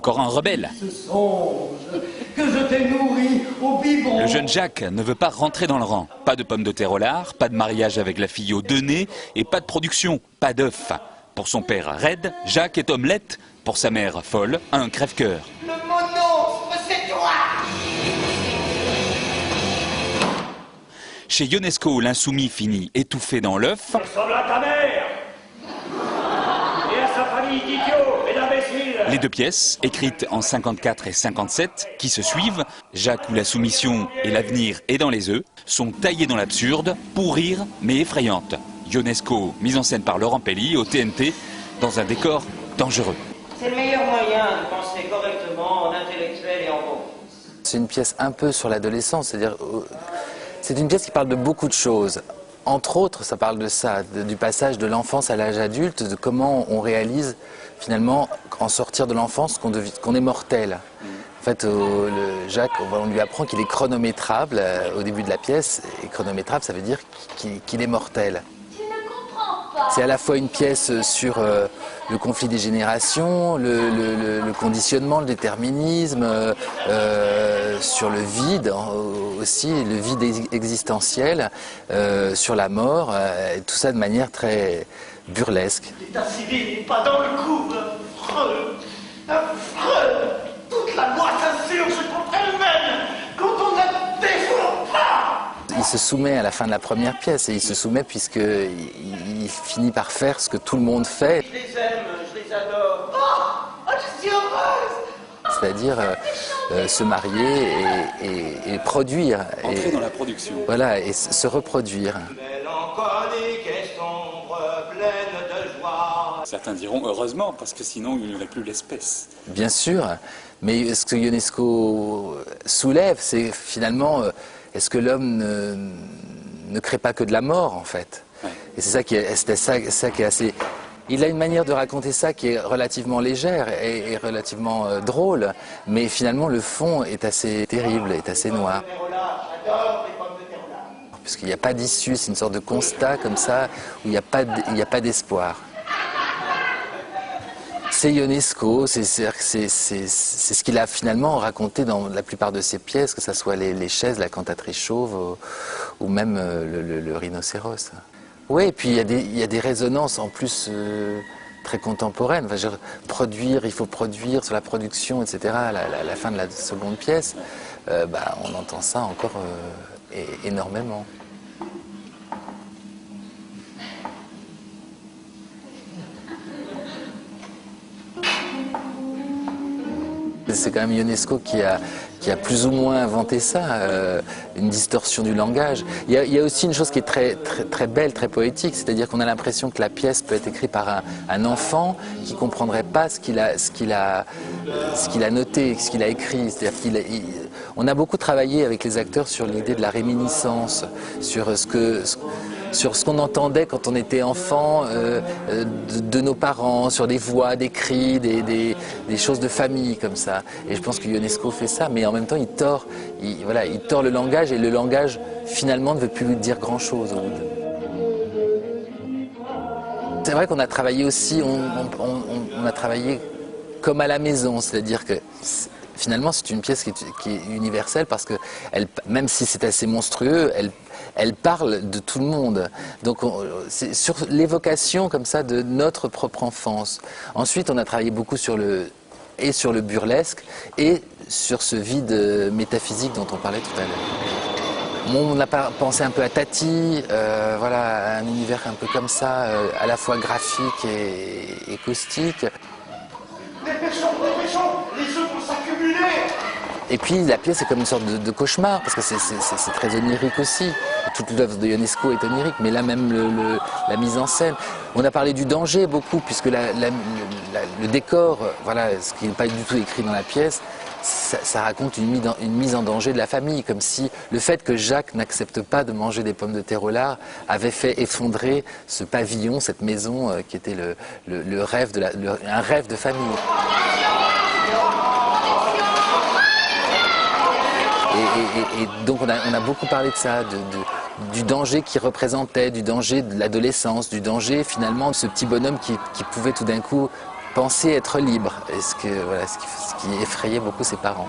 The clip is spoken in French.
encore un rebelle. Ce songe que je t'ai nourri au biberon. Le jeune Jacques ne veut pas rentrer dans le rang. Pas de pommes de terre au lard, pas de mariage avec la fille au nez et pas de production, pas d'œufs. Pour son père raide, Jacques est omelette. Pour sa mère folle, un crève-cœur. Le monstre, c'est toi. Chez Ionesco, l'insoumis finit étouffé dans l'œuf. Ressemble à ta mère et à sa famille d'idiots et d'imbéciles. Les deux pièces, écrites en 54 et 57, qui se suivent, Jacques où la soumission et l'avenir est dans les œufs, sont taillées dans l'absurde, pour rire mais effrayantes. Ionesco, mise en scène par Laurent Pelli au TNT, dans un décor dangereux. C'est le meilleur moyen de penser correctement en intellectuel et en bon. C'est une pièce un peu sur l'adolescence, c'est-à-dire c'est une pièce qui parle de beaucoup de choses. Entre autres, ça parle de ça, du passage de l'enfance à l'âge adulte, de comment on réalise finalement en sortir de l'enfance qu'on est mortel. En fait, Jacques, on lui apprend qu'il est chronométrable au début de la pièce, et chronométrable, ça veut dire qu'il est mortel. C'est à la fois une pièce sur le conflit des générations, le conditionnement, le déterminisme, sur le vide aussi, le vide existentiel, sur la mort, tout ça de manière très burlesque. L'état civil, pas dans le coup. Affreux. Toute la loi s'insurge contre elle-même quand on ne défend pas. Il se soumet à la fin de la première pièce, et il se soumet puisqu'il finit par faire ce que tout le monde fait. Je les aime, je les adore. Oh, je suis heureuse. C'est-à-dire se marier et produire. Entrer dans la production. Voilà, et se reproduire. Mélancolique et sombre, pleine de joie. Certains diront heureusement, parce que sinon il n'y aurait plus l'espèce. Bien sûr, mais ce que Ionesco soulève, c'est finalement, est-ce que l'homme ne crée pas que de la mort, en fait? Ouais. Et c'est ça qui est assez... Il a une manière de raconter ça qui est relativement légère et relativement drôle, mais finalement le fond est assez terrible, est assez noir. J'adore les pommes de terre au lard. Puisqu'il n'y a pas d'issue, c'est une sorte de constat comme ça, où il n'y a pas d'espoir. C'est Ionesco, c'est ce qu'il a finalement raconté dans la plupart de ses pièces, que ce soit les chaises, la cantatrice chauve ou même le rhinocéros. Oui, et puis il y a des résonances en plus très contemporaines. Enfin, il faut produire sur la production, etc. À la fin de la seconde pièce, on entend ça encore énormément. C'est quand même Ionesco qui a plus ou moins inventé ça, une distorsion du langage. Il y a aussi une chose qui est très, très, très belle, très poétique, c'est-à-dire qu'on a l'impression que la pièce peut être écrite par un enfant qui ne comprendrait pas ce qu'il a noté, ce qu'il a écrit. C'est-à-dire on a beaucoup travaillé avec les acteurs sur l'idée de la réminiscence, sur ce qu'on entendait quand on était enfant de nos parents, sur des voix, des cris, des choses de famille comme ça. Et je pense que Ionesco fait ça, mais en même temps il tord le langage, et le langage finalement ne veut plus dire grand-chose. C'est vrai qu'on a travaillé aussi, on a travaillé comme à la maison, c'est-à-dire que finalement c'est une pièce qui est universelle parce que même si c'est assez monstrueux, elle parle de tout le monde. Donc c'est sur l'évocation comme ça de notre propre enfance. Ensuite, on a travaillé beaucoup sur le burlesque et sur ce vide métaphysique dont on parlait tout à l'heure. On a pensé un peu à Tati, à un univers un peu comme ça, à la fois graphique et caustique. Dépêchons, les œufs vont s'accumuler. Et puis la pièce est comme une sorte de cauchemar, parce que c'est très onirique aussi. Toute l'œuvre de Ionesco est onirique, mais là même la mise en scène. On a parlé du danger beaucoup, puisque le décor, ce qui n'est pas du tout écrit dans la pièce, ça raconte une mise en danger de la famille, comme si le fait que Jacques n'accepte pas de manger des pommes de terre au lard avait fait effondrer ce pavillon, cette maison qui était un rêve de famille. Et donc on a beaucoup parlé de ça, du danger qu'il représentait, du danger de l'adolescence, du danger finalement de ce petit bonhomme qui pouvait tout d'un coup penser être libre, et ce qui effrayait beaucoup ses parents.